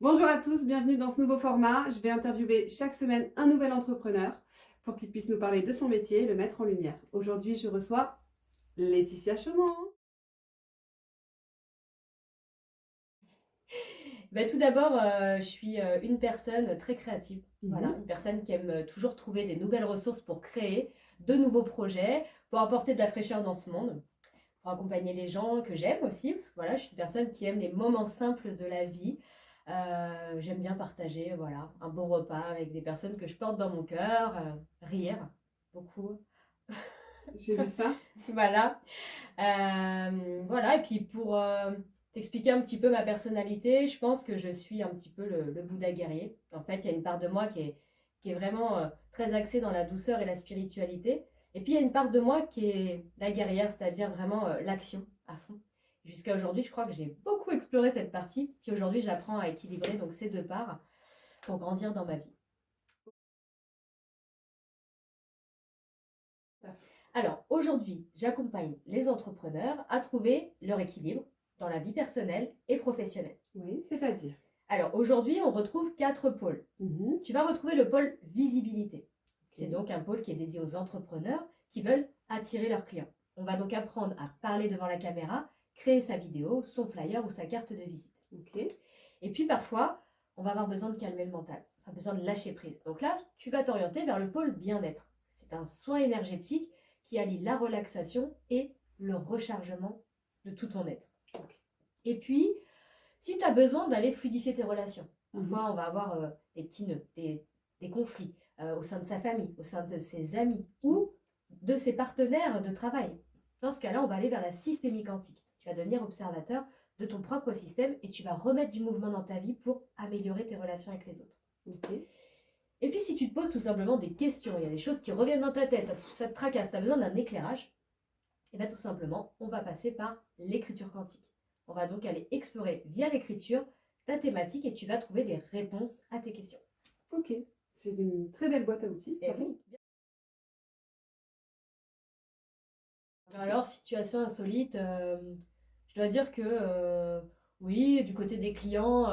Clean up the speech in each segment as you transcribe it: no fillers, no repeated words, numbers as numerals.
Bonjour à tous, bienvenue dans ce nouveau format. Je vais interviewer chaque semaine un nouvel entrepreneur pour qu'il puisse nous parler de son métier et le mettre en lumière. Aujourd'hui, je reçois Laetitia Chaumont. Tout d'abord, je suis une personne très créative. Voilà, Mhm. une personne qui aime toujours trouver des nouvelles ressources pour créer de nouveaux projets, pour apporter de la fraîcheur dans ce monde, pour accompagner les gens que j'aime aussi. Parce que voilà, je suis une personne qui aime les moments simples de la vie. J'aime bien partager, voilà, un bon repas avec des personnes que je porte dans mon cœur, rire beaucoup. J'ai vu ça. Voilà. Voilà, et puis pour t'expliquer un petit peu ma personnalité, je pense que je suis un petit peu le Bouddha guerrier. En fait, il y a une part de moi qui est vraiment très axée dans la douceur et la spiritualité. Et puis il y a une part de moi qui est la guerrière, c'est-à-dire vraiment l'action à fond. Jusqu'à aujourd'hui, je crois que j'ai beaucoup exploré cette partie. Puis aujourd'hui, j'apprends à équilibrer donc ces deux parts pour grandir dans ma vie. Alors aujourd'hui, j'accompagne les entrepreneurs à trouver leur équilibre dans la vie personnelle et professionnelle. Oui, c'est-à-dire. Alors aujourd'hui, on retrouve quatre pôles. Mhm. Tu vas retrouver le pôle visibilité. C'est Ok. donc un pôle qui est dédié aux entrepreneurs qui veulent attirer leurs clients. On va donc apprendre à parler devant la caméra, créer sa vidéo, son flyer ou sa carte de visite. Ok. Et puis parfois, on va avoir besoin de calmer le mental, on a besoin de lâcher prise. Donc là, tu vas t'orienter vers le pôle bien-être. C'est un soin énergétique qui allie la relaxation et le rechargement de tout ton être. Ok. Et puis, si tu as besoin d'aller fluidifier tes relations, Mhm. parfois on va avoir des petits nœuds, des conflits au sein de sa famille, au sein de ses amis ou de ses partenaires de travail. Dans ce cas-là, on va aller vers la systémie quantique. Tu vas devenir observateur de ton propre système et tu vas remettre du mouvement dans ta vie pour améliorer tes relations avec les autres. Ok. Et puis si tu te poses tout simplement des questions, il y a des choses qui reviennent dans ta tête, ça te tracasse, tu as besoin d'un éclairage, et bien tout simplement, on va passer par l'écriture quantique. On va donc aller explorer via l'écriture ta thématique et tu vas trouver des réponses à tes questions. Ok. C'est une très belle boîte à outils. Et Bravo. oui. Alors, situation insolite, je dois dire que oui, du côté des clients,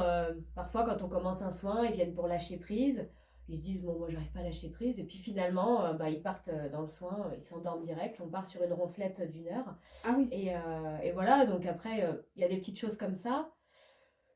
parfois quand on commence un soin, ils viennent pour lâcher prise. Ils se disent, bon, moi, j'arrive pas à lâcher prise. Et puis finalement, ils partent dans le soin, ils s'endorment direct. On part sur une ronflette d'1 heure. Ah oui. Et voilà, donc après, il y a des petites choses comme ça.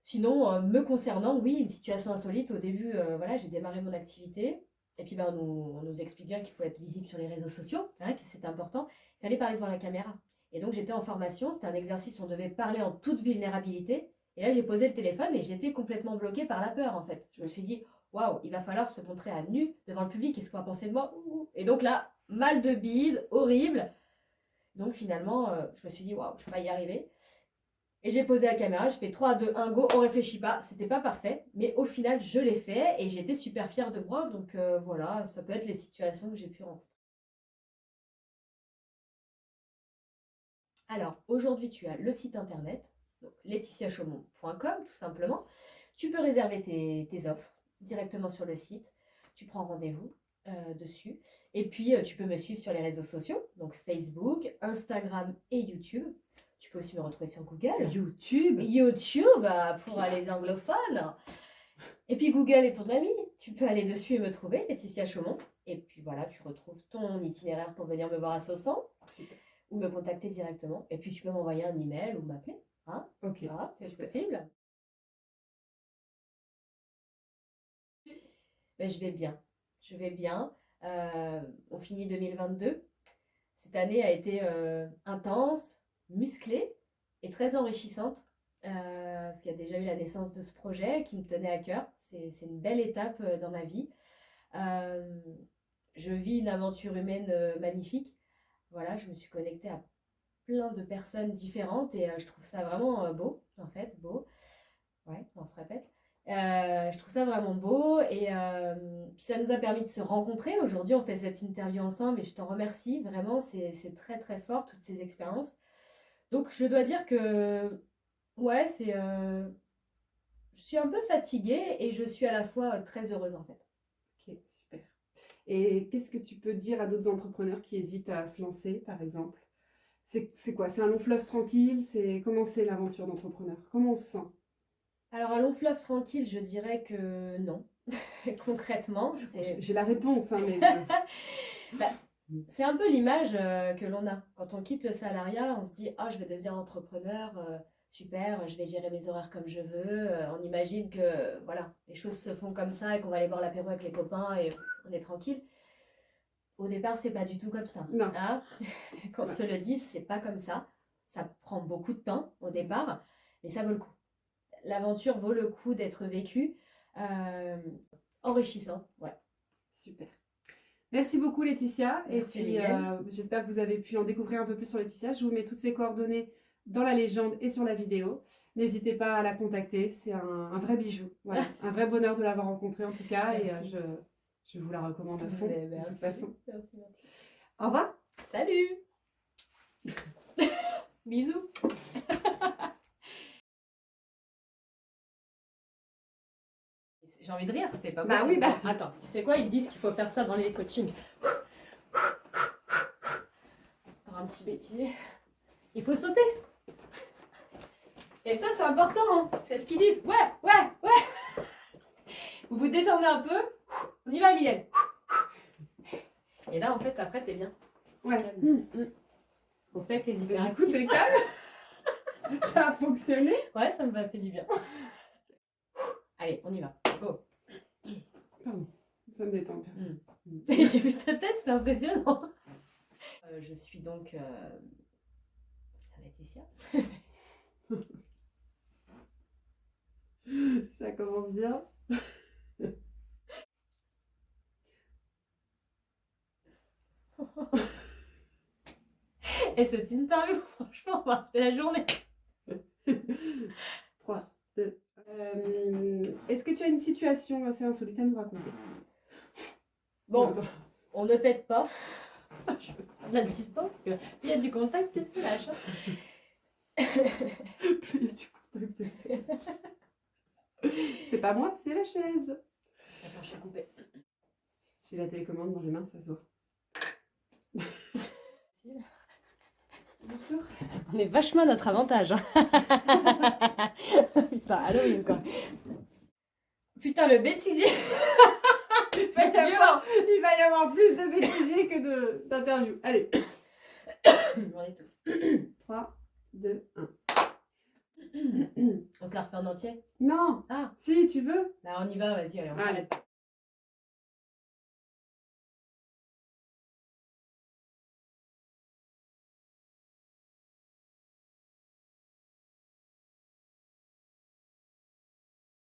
Sinon, me concernant, oui, une situation insolite. Au début, voilà, j'ai démarré mon activité. Et puis, on nous explique bien qu'il faut être visible sur les réseaux sociaux, hein, que c'est important. Il fallait parler devant la caméra. Et donc, j'étais en formation. C'était un exercice où on devait parler en toute vulnérabilité. Et là, j'ai posé le téléphone et j'étais complètement bloquée par la peur, en fait. Je me suis dit, waouh, il va falloir se montrer à nu devant le public. Qu'est-ce qu'on va penser de moi? Et donc là, mal de bide, horrible. Donc, finalement, je me suis dit, waouh, je ne vais pas y arriver. Et j'ai posé la caméra, je fais 3, 2, 1, go, on réfléchit pas. C'était pas parfait, mais au final, je l'ai fait et j'étais super fière de moi. Donc voilà, ça peut être les situations que j'ai pu rencontrer. Alors, aujourd'hui, tu as le site internet, donc laetitiachaumont.com, tout simplement. Tu peux réserver tes offres directement sur le site. Tu prends rendez-vous dessus. Et puis, tu peux me suivre sur les réseaux sociaux, donc Facebook, Instagram et YouTube. Tu peux aussi me retrouver sur Google. YouTube. YouTube pour les Classe. anglophones. Et puis Google est ton ami. Tu peux aller dessus et me trouver, Laetitia Chaumont. Et puis voilà, tu retrouves ton itinéraire pour venir me voir à Soissons Super. ou me contacter directement. Et puis tu peux m'envoyer un email ou m'appeler. Hein, Ok. voilà, c'est Super. possible. Mais je vais bien. Je vais bien. On finit 2022. Cette année a été intense, musclée et très enrichissante. Parce qu'il y a déjà eu la naissance de ce projet qui me tenait à cœur. C'est une belle étape dans ma vie. Euh, je vis une aventure humaine magnifique. Voilà, je me suis connectée à plein de personnes différentes et je trouve ça vraiment beau, en fait, beau. Ouais, on se répète. Je trouve ça vraiment beau et puis ça nous a permis de se rencontrer. Aujourd'hui, on fait cette interview ensemble et je t'en remercie. Vraiment, c'est très très fort toutes ces expériences. Donc, je dois dire que ouais, je suis un peu fatiguée et je suis à la fois très heureuse en fait. Ok, super. Et qu'est-ce que tu peux dire à d'autres entrepreneurs qui hésitent à se lancer, par exemple? C'est quoi? C'est un long fleuve tranquille? Comment c'est l'aventure d'entrepreneur? Comment on se sent? Alors, un long fleuve tranquille, je dirais que non. Concrètement, J'ai la réponse, hein, mais Bah, c'est un peu l'image que l'on a. Quand on quitte le salariat, on se dit, ah, je vais devenir entrepreneur, super, je vais gérer mes horaires comme je veux. On imagine que voilà, les choses se font comme ça et qu'on va aller boire l'apéro avec les copains et on est tranquille. Au départ, c'est pas du tout comme ça. non. Hein. Qu'on Ouais. se le dise, c'est pas comme ça. Ça prend beaucoup de temps au départ, mais ça vaut le coup. L'aventure vaut le coup d'être vécue. Euh, Enrichissant, ouais. Super. Merci beaucoup Laetitia. Merci, Et puis Mylène. j'espère que vous avez pu en découvrir un peu plus sur Laetitia. Je vous mets toutes ses coordonnées dans la légende et sur la vidéo. N'hésitez pas à la contacter. C'est un vrai bijou. Voilà. Un vrai bonheur de l'avoir rencontrée en tout cas. Merci. Et je vous la recommande à fond Mais de toute merci. façon. Merci. Au revoir. Salut. Bisous. J'ai envie de rire, c'est pas Bah possible. oui, bah. Attends, tu sais quoi, ils disent qu'il faut faire ça dans les coachings. Dans un petit bêtisier. Il faut sauter. Et ça, c'est important. Hein. C'est ce qu'ils disent. Ouais. Vous vous détendez un peu. On y va, Mylène. Et là, en fait, après, t'es bien. Ouais. Ce qu'on fait avec les Du coup, hyperactifs. t'es calme. Ça a fonctionné. Ouais, ça m'a fait du bien. Allez, on y va. Go. Pardon. Ça me détend. J'ai vu ta tête, c'est impressionnant. Je suis donc Laetitia. Ça commence bien. Et cette interview, franchement, c'est la journée. 3, 2. Est-ce que tu as une situation assez insolite à nous raconter? Bon, Non, on ne pète pas. Je veux prendre la distance, parce que il y a du contact, plus c'est lâche. plus il y a du contact, plus c'est la chaise. C'est pas moi, c'est la chaise. Attends, je suis coupée. J'ai la télécommande dans les mains, ça se voit. Bonjour. On est vachement à notre avantage. Hein. Putain, Halloween quoi. Putain, le bêtisier. Il va y avoir plus de bêtisiers que d'interviews. Allez. On est tout. 3, 2, 1. On se la refait en entier. Non. Ah. Si, tu veux. Bah on y va, vas-y, allez, on Allez. s'arrête.